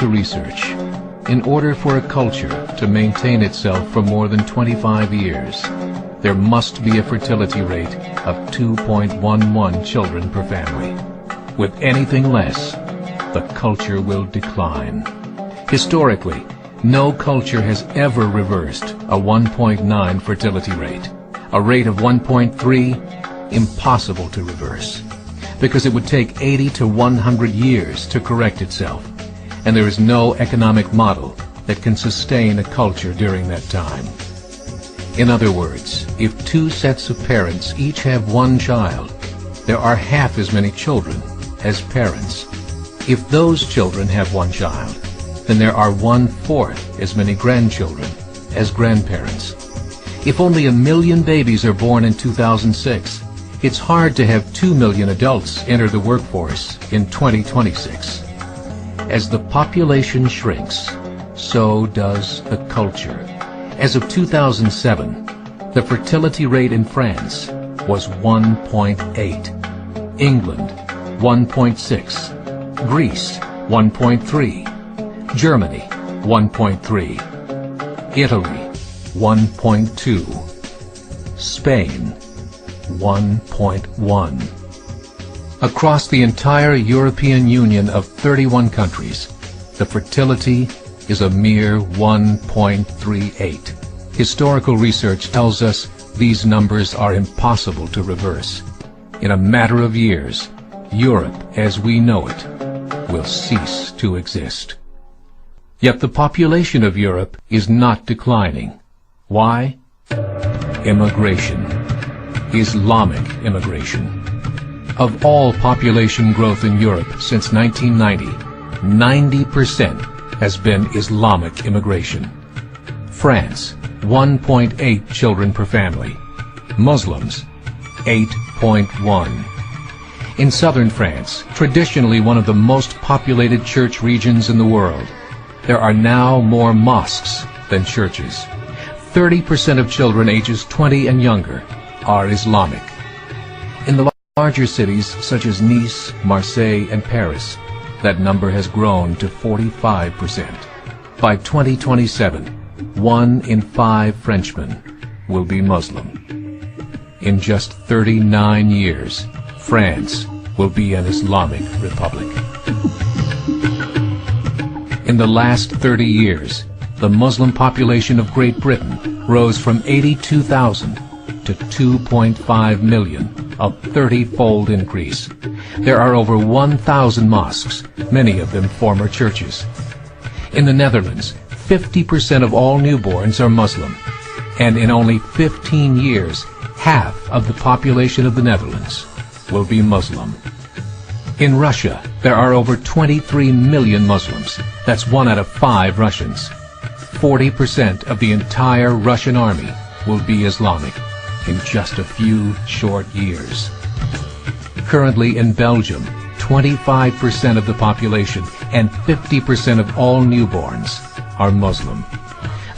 to research, in order for a culture to maintain itself for more than 25 years, there must be a fertility rate of 2.11 children per family. With anything less, the culture will decline. Historically, no culture has ever reversed a 1.9 fertility rate. A rate of 1.3, impossible to reverse, because it would take 80 to 100 years to correct itself, and there is no economic model that can sustain a culture during that time. In other words, if two sets of parents each have one child, there are half as many children as parents. If those children have one child, then there are 1/4 as many grandchildren as grandparents. If only 1 million babies are born in 2006, it's hard to have 2 million adults enter the workforce in 2026. As the population shrinks, so does the culture. As of 2007, the fertility rate in France was 1.8, England 1.6, Greece 1.3, Germany 1.3, Italy 1.2, Spain 1.1. Across the entire European Union of 31 countries, the fertility is a mere 1.38. Historical research tells us these numbers are impossible to reverse. In a matter of years, Europe as we know it will cease to exist. Yet the population of Europe is not declining. Why? Immigration. Islamic immigration. Of all population growth in Europe since 1990, 90% has been Islamic immigration. France, 1.8 children per family. Muslims, 8.1. In southern France, traditionally one of the most populated church regions in the world, there are now more mosques than churches. 30% of children ages 20 and younger are Islamic. In the larger cities such as Nice, Marseille, and Paris, that number has grown to 45%. By 2027, 1 in 5 Frenchmen will be Muslim. In just 39 years, France will be an Islamic republic. In the last 30 years, the Muslim population of Great Britain rose from 82,000 to 2.5 million, a 30-fold increase. There are over 1,000 mosques, many of them former churches. In the Netherlands, 50% of all newborns are Muslim, and in only 15 years, half of the population of the Netherlands will be Muslim. In Russia, there are over 23 million Muslims. That's 1 out of 5 Russians. 40% of the entire Russian army will be Islamic in just a few short years. Currently in Belgium, 25% of the population and 50% of all newborns are Muslim.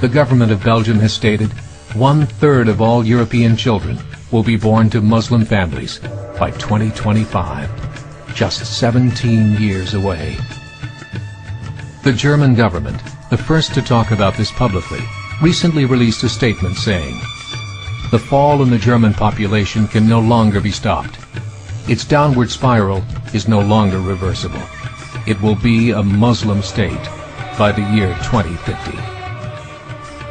The government of Belgium has stated 1/3 of all European children will be born to Muslim families by 2025, just 17 years away. The German government, the first to talk about this publicly, recently released a statement saying, "The fall in the German population can no longer be stopped. Its downward spiral is no longer reversible. It will be a Muslim state by the year 2050.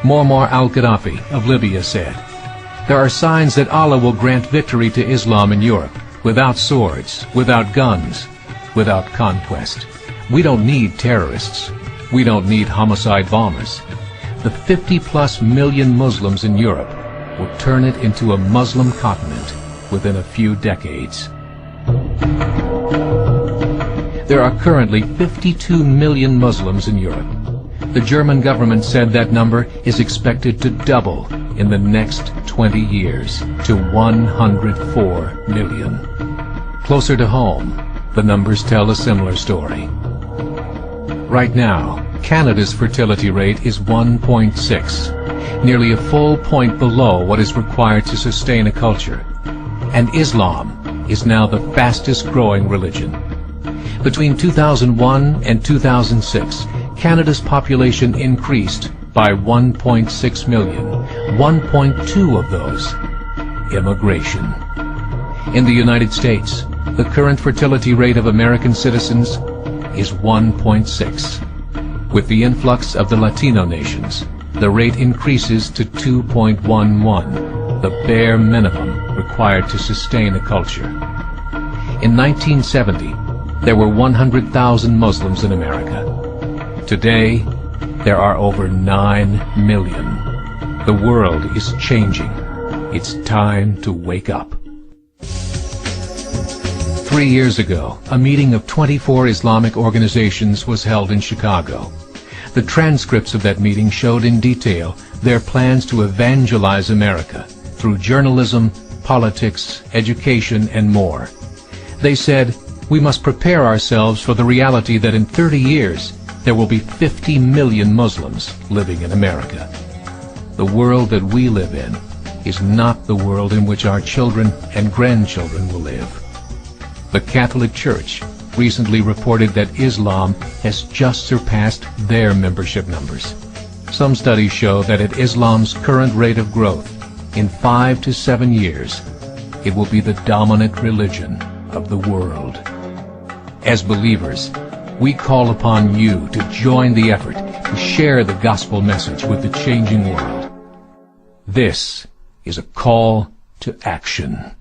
Muammar al-Gaddafi of Libya said, "There are signs that Allah will grant victory to Islam in Europe, without swords, without guns, without conquest. We don't need terrorists. We don't need homicide bombers. The 50+ million Muslims in Europe will turn it into a Muslim continent within a few decades." There are currently 52 million Muslims in Europe. The German government said that number is expected to double in the next 20 years to 104 million. Closer to home, the numbers tell a similar story. Right now, Canada's fertility rate is 1.6, nearly a full point below what is required to sustain a culture. And Islam is now the fastest growing religion. Between 2001 and 2006, Canada's population increased by 1.6 million, 1.2 of those immigration. In the United States, the current fertility rate of American citizens is 1.6. With the influx of the Latino nations, the rate increases to 2.11, the bare minimum required to sustain a culture. In 1970, there were 100,000 Muslims in America. Today, there are over 9 million. The world is changing. It's time to wake up. 3 years ago, a meeting of 24 Islamic organizations was held in Chicago. The transcripts of that meeting showed in detail their plans to evangelize America through journalism, politics, education, and more. They said, we must prepare ourselves for the reality that in 30 years, there will be 50 million Muslims living in America. The world that we live in is not the world in which our children and grandchildren will live. The Catholic Church recently reported that Islam has just surpassed their membership numbers. Some studies show that at Islam's current rate of growth, in 5 to 7 years, it will be the dominant religion of the world. As believers, we call upon you to join the effort to share the gospel message with the changing world. This is a call to action.